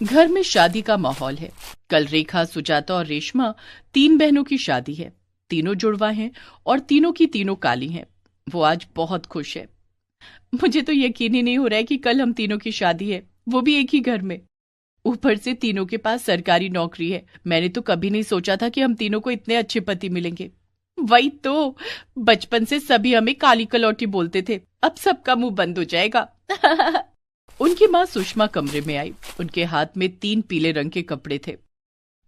घर में शादी का माहौल है। कल रेखा, सुजाता और रेशमा 3 बहनों की शादी है। तीनों जुड़वा हैं और तीनों की तीनों काली हैं। वो आज बहुत खुश है। मुझे तो यकीन ही नहीं हो रहा है कि कल हम तीनों की शादी है, वो भी एक ही घर में। ऊपर से तीनों के पास सरकारी नौकरी है। मैंने तो कभी नहीं सोचा था कि हम तीनों को इतने अच्छे पति मिलेंगे। वही तो, बचपन से सभी हमें काली कलौटी बोलते थे, अब सबका मुंह बंद हो जाएगा। उनकी माँ सुषमा कमरे में आई। उनके हाथ में 3 पीले रंग के कपड़े थे।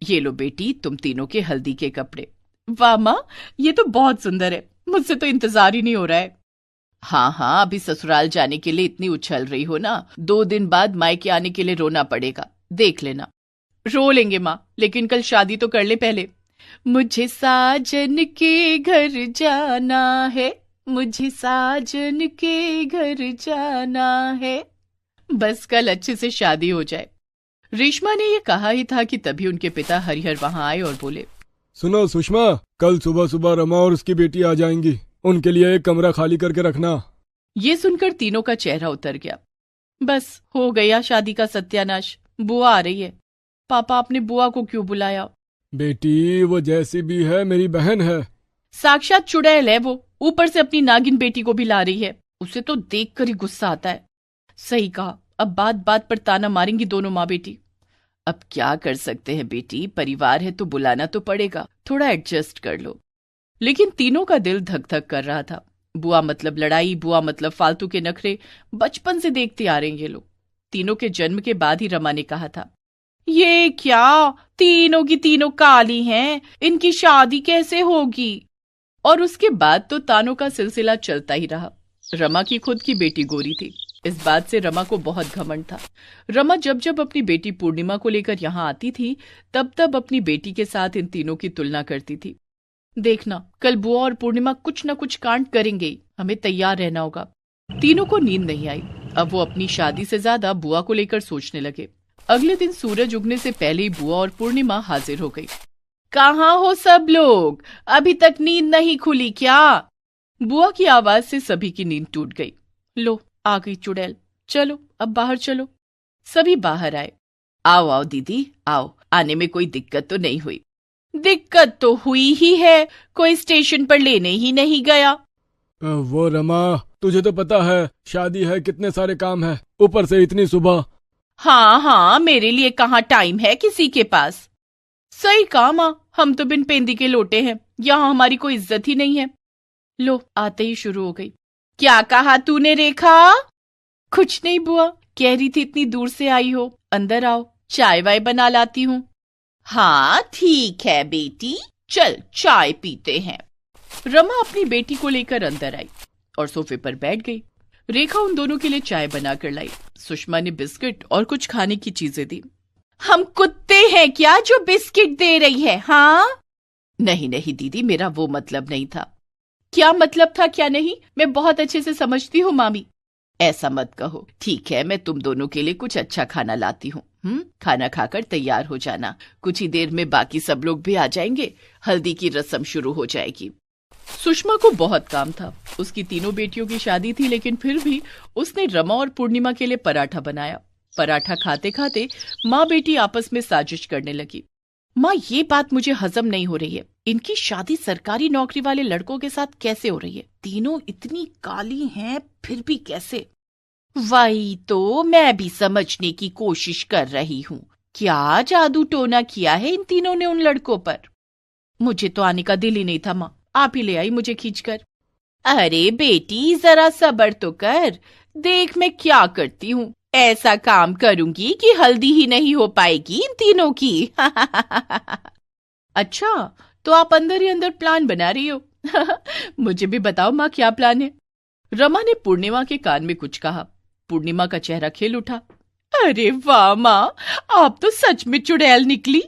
ये लो बेटी, तुम तीनों के हल्दी के कपड़े। वाह माँ, ये तो बहुत सुंदर है। मुझसे तो इंतजार ही नहीं हो रहा है। हाँ, अभी ससुराल जाने के लिए इतनी उछल रही हो ना, 2 दिन बाद मायके आने के लिए रोना पड़ेगा, देख लेना। रो लेंगे माँ, लेकिन कल शादी तो कर ले पहले। मुझे साजन के घर जाना है, मुझे साजन के घर जाना है। बस कल अच्छे से शादी हो जाए। रेशमा ने ये कहा ही था कि तभी उनके पिता हरिहर वहां आए और बोले, सुनो सुषमा, कल सुबह सुबह रमा और उसकी बेटी आ जाएंगी, उनके लिए एक कमरा खाली करके रखना। ये सुनकर तीनों का चेहरा उतर गया। बस हो गया शादी का सत्यानाश। बुआ आ रही है। पापा, आपने बुआ को क्यों बुलाया? बेटी, वो जैसी भी है मेरी बहन है। साक्षात चुड़ैल है वो, ऊपर से अपनी नागिन बेटी को भी ला रही है। उसे तो देखकर ही गुस्सा आता है। सही कहा, अब बात बात पर ताना मारेंगी दोनों माँ बेटी। अब क्या कर सकते हैं बेटी, परिवार है तो बुलाना तो पड़ेगा, थोड़ा एडजस्ट कर लो। लेकिन तीनों का दिल धक धक कर रहा था। बुआ मतलब लड़ाई, बुआ मतलब फालतू के नखरे, बचपन से देखते आ रहे हैं ये लोग। तीनों के जन्म के बाद ही रमा ने कहा था, ये क्या, तीनों की तीनों काली हैं, इनकी शादी कैसे होगी? और उसके बाद तो तानों का सिलसिला चलता ही रहा। रमा की खुद की बेटी गोरी थी, इस बात से रमा को बहुत घमंड था। रमा जब जब अपनी बेटी पूर्णिमा को लेकर यहाँ आती थी, तब तब अपनी बेटी के साथ इन तीनों की तुलना करती थी। देखना, कल बुआ और पूर्णिमा कुछ न कुछ कांड करेंगे, हमें तैयार रहना होगा। तीनों को नींद नहीं आई। अब वो अपनी शादी से ज्यादा बुआ को लेकर सोचने लगे। अगले दिन सूरज उगने से पहले ही बुआ और पूर्णिमा हाजिर हो गई। कहाँ हो सब लोग, अभी तक नींद नहीं खुली क्या? बुआ की आवाज से सभी की नींद टूट गई। लो, आ गई चुड़ैल, चलो अब बाहर चलो। सभी बाहर आए। आओ आओ दीदी, आओ, आने में कोई दिक्कत तो नहीं हुई? दिक्कत तो हुई ही है, कोई स्टेशन पर लेने ही नहीं गया। वो रमा, तुझे तो पता है शादी है, कितने सारे काम है, ऊपर से इतनी सुबह। हाँ, मेरे लिए कहाँ टाइम है किसी के पास। सही कहा माँ, हम तो बिन पेंदी के लोटे हैं, यहाँ हमारी कोई इज्जत ही नहीं है। लो, आते ही शुरू हो गई। क्या कहा तूने रेखा? कुछ नहीं बुआ, कह रही थी इतनी दूर से आई हो, अंदर आओ, चाय वाय बना लाती हूँ। हाँ ठीक है बेटी, चल चाय पीते हैं। रमा अपनी बेटी को लेकर अंदर आई और सोफे पर बैठ गई। रेखा उन दोनों के लिए चाय बनाकर लाई। सुषमा ने बिस्किट और कुछ खाने की चीजें दी। हम कुत्ते हैं क्या जो बिस्किट दे रही है? हाँ नहीं दीदी, मेरा वो मतलब नहीं था। क्या मतलब था क्या नहीं, मैं बहुत अच्छे से समझती हूँ मामी। ऐसा मत कहो, ठीक है, मैं तुम दोनों के लिए कुछ अच्छा खाना लाती हूँ। खाना खाकर तैयार हो जाना, कुछ ही देर में बाकी सब लोग भी आ जाएंगे, हल्दी की रस्म शुरू हो जाएगी। सुषमा को बहुत काम था। उसकी तीनों बेटियों की शादी थी, लेकिन फिर भी उसने रमा और पूर्णिमा के लिए पराठा बनाया। पराठा खाते खाते माँ बेटी आपस में साजिश करने लगी। माँ, ये बात मुझे हजम नहीं हो रही है, इनकी शादी सरकारी नौकरी वाले लड़कों के साथ कैसे हो रही है? तीनों इतनी काली हैं, फिर भी कैसे? वही तो मैं भी समझने की कोशिश कर रही हूँ। क्या जादू टोना किया है इन तीनों ने उन लड़कों पर? मुझे तो आने का दिल ही नहीं था माँ, आप ही ले आई मुझे खींचकर। अरे बेटी, जरा सब्र तो कर, देख मैं क्या करती हूँ। ऐसा काम करूंगी कि हल्दी ही नहीं हो पाएगी इन तीनों की। अच्छा, तो आप अंदर ही अंदर प्लान बना रही हो। मुझे भी बताओ माँ, क्या प्लान है? रमा ने पूर्णिमा के कान में कुछ कहा। पूर्णिमा का चेहरा खिल उठा। अरे वाह माँ, आप तो सच में चुड़ैल निकली।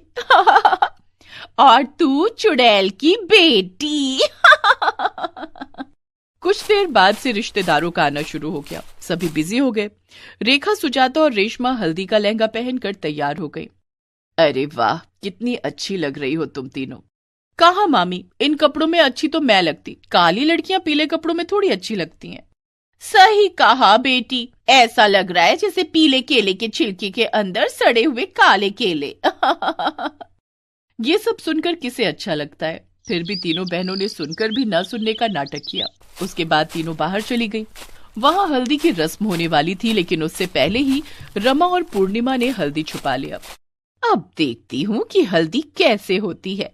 और तू चुड़ैल की बेटी। कुछ देर बाद से रिश्तेदारों का आना शुरू हो गया। सभी बिजी हो गए। रेखा, सुजाता और रेशमा हल्दी का लहंगा पहनकर तैयार हो गई। अरे वाह, कितनी अच्छी लग रही हो तुम तीनों। कहा मामी, इन कपड़ों में अच्छी तो मैं लगती, काली लड़कियां पीले कपड़ों में थोड़ी अच्छी लगती हैं। सही कहा बेटी, ऐसा लग रहा है जैसे पीले केले के छिलके के अंदर सड़े हुए काले केले। ये सब सुनकर किसे अच्छा लगता है। फिर भी तीनों बहनों ने सुनकर भी न सुनने का नाटक किया। उसके बाद तीनों बाहर चली गई। वहां हल्दी की रस्म होने वाली थी, लेकिन उससे पहले ही रमा और पूर्णिमा ने हल्दी छुपा लिया। अब देखती हूँ कि हल्दी कैसे होती है।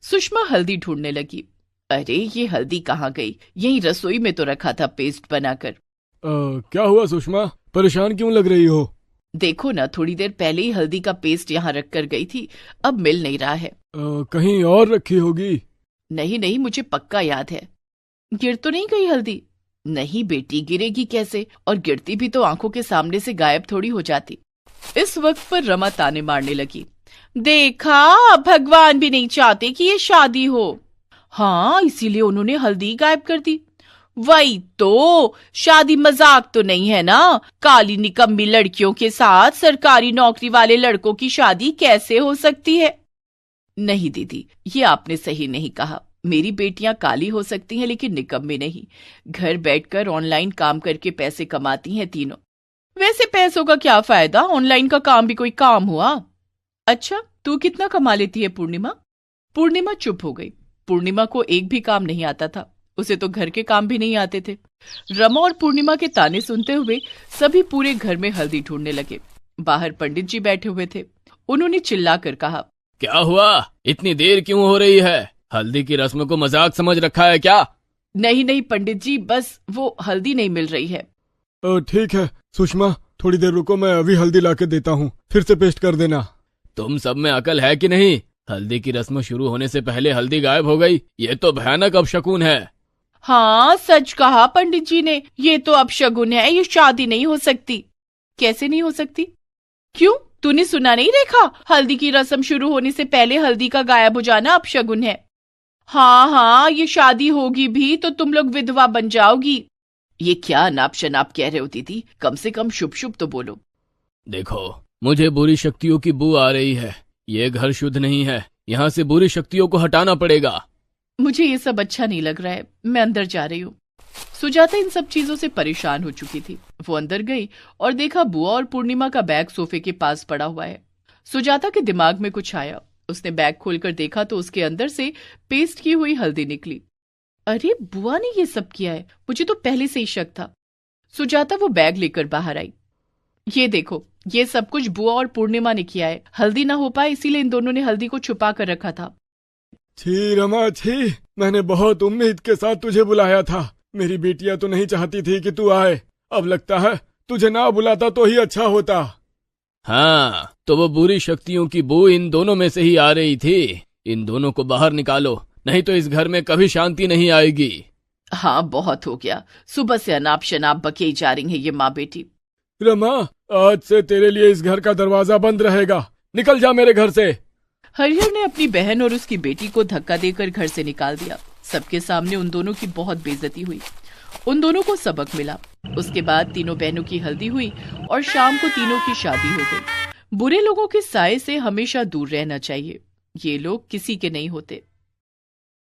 सुषमा हल्दी ढूंढने लगी। अरे ये हल्दी कहाँ गई? यहीं रसोई में तो रखा था पेस्ट बनाकर। क्या हुआ सुषमा, परेशान क्यों लग रही हो? देखो ना, थोड़ी देर पहले ही हल्दी का पेस्ट यहाँ रख कर गई थी, अब मिल नहीं रहा है। कहीं और रखी होगी। नहीं नहीं, मुझे पक्का याद है। गिर तो नहीं गई हल्दी? नहीं बेटी, गिरेगी कैसे? और गिरती भी तो आंखों के सामने से गायब थोड़ी हो जाती। इस वक्त पर रमा ताने मारने लगी। देखा, भगवान भी नहीं चाहते कि ये शादी हो। हाँ, इसीलिए उन्होंने हल्दी गायब कर दी। वही तो, शादी मजाक तो नहीं है ना। काली निकम्मी लड़कियों के साथ सरकारी नौकरी वाले लड़कों की शादी कैसे हो सकती है? नहीं दीदी, ये आपने सही नहीं कहा। मेरी बेटियां काली हो सकती हैं लेकिन निकम्मी नहीं। घर बैठकर ऑनलाइन काम करके पैसे कमाती हैं तीनों। वैसे पैसों का क्या फायदा, ऑनलाइन का काम भी कोई काम हुआ? अच्छा, तू कितना कमा लेती है पूर्णिमा? पूर्णिमा चुप हो गई। पूर्णिमा को एक भी काम नहीं आता था, उसे तो घर के काम भी नहीं आते थे। रमा और पूर्णिमा के ताने सुनते हुए सभी पूरे घर में हल्दी ढूंढने लगे। बाहर पंडित जी बैठे हुए थे। उन्होंने चिल्लाकर कहा, क्या हुआ? इतनी देर क्यों हो रही है? हल्दी की रस्म को मजाक समझ रखा है क्या? नहीं नहीं पंडित जी, बस वो हल्दी नहीं मिल रही है। ठीक है सुषमा, थोड़ी देर रुको, मैं अभी हल्दी लाके देता हूँ, फिर से पेस्ट कर देना। तुम सब में अकल है कि नहीं? हल्दी की रस्म शुरू होने से पहले हल्दी गायब हो गई, ये तो भयानक अपशकुन है। हाँ, सच कहा पंडित जी ने, ये तो अपशगुन है, ये शादी नहीं हो सकती। कैसे नहीं हो सकती? क्यों, तूने सुना नहीं देखा? हल्दी की रस्म शुरू होने से पहले हल्दी का गायब हो जाना अपशगुन है। हाँ हाँ, ये शादी होगी भी तो तुम लोग विधवा बन जाओगी। ये क्या अनाप शनाप कह रहे हो दीदी? कम से कम शुभ शुभ तो बोलो। देखो, मुझे बुरी शक्तियों की बू आ रही है। ये घर शुद्ध नहीं है, यहाँ से बुरी शक्तियों को हटाना पड़ेगा। मुझे ये सब अच्छा नहीं लग रहा है, मैं अंदर जा रही हूँ। सुजाता इन सब चीजों से परेशान हो चुकी थी। वो अंदर गई और देखा बुआ और पूर्णिमा का बैग सोफे के पास पड़ा हुआ है। सुजाता के दिमाग में कुछ आया। उसने बैग खोलकर देखा तो उसके अंदर से पेस्ट की हुई हल्दी निकली। अरे बुआ ने ये सब किया है, मुझे तो पहले से ही शक था। सुजाता वो बैग लेकर बाहर आई। ये देखो, ये सब कुछ बुआ और पूर्णिमा ने किया है। हल्दी ना हो पाए इसीलिए इन दोनों ने हल्दी को छुपा कर रखा था। छी रमा छी, मैंने बहुत उम्मीद के साथ तुझे बुलाया था। मेरी बेटियां तो नहीं चाहती थी कि तू आए। अब लगता है तुझे ना बुलाता तो ही अच्छा होता। हाँ, तो वो बुरी शक्तियों की बू इन दोनों में से ही आ रही थी। इन दोनों को बाहर निकालो, नहीं तो इस घर में कभी शांति नहीं आएगी। हाँ, बहुत हो गया। सुबह से अनाप शनाप बकेई जा रही है ये माँ बेटी। रमा, आज से तेरे लिए इस घर का दरवाजा बंद रहेगा। निकल जा मेरे घर से। हरिहर ने अपनी बहन और उसकी बेटी को धक्का देकर घर से निकाल दिया। सबके सामने उन दोनों की बहुत बेइज्जती हुई। उन दोनों को सबक मिला। उसके बाद तीनों बहनों की हल्दी हुई और शाम को तीनों की शादी हो गई। बुरे लोगों के साए से हमेशा दूर रहना चाहिए। ये लोग किसी के नहीं होते।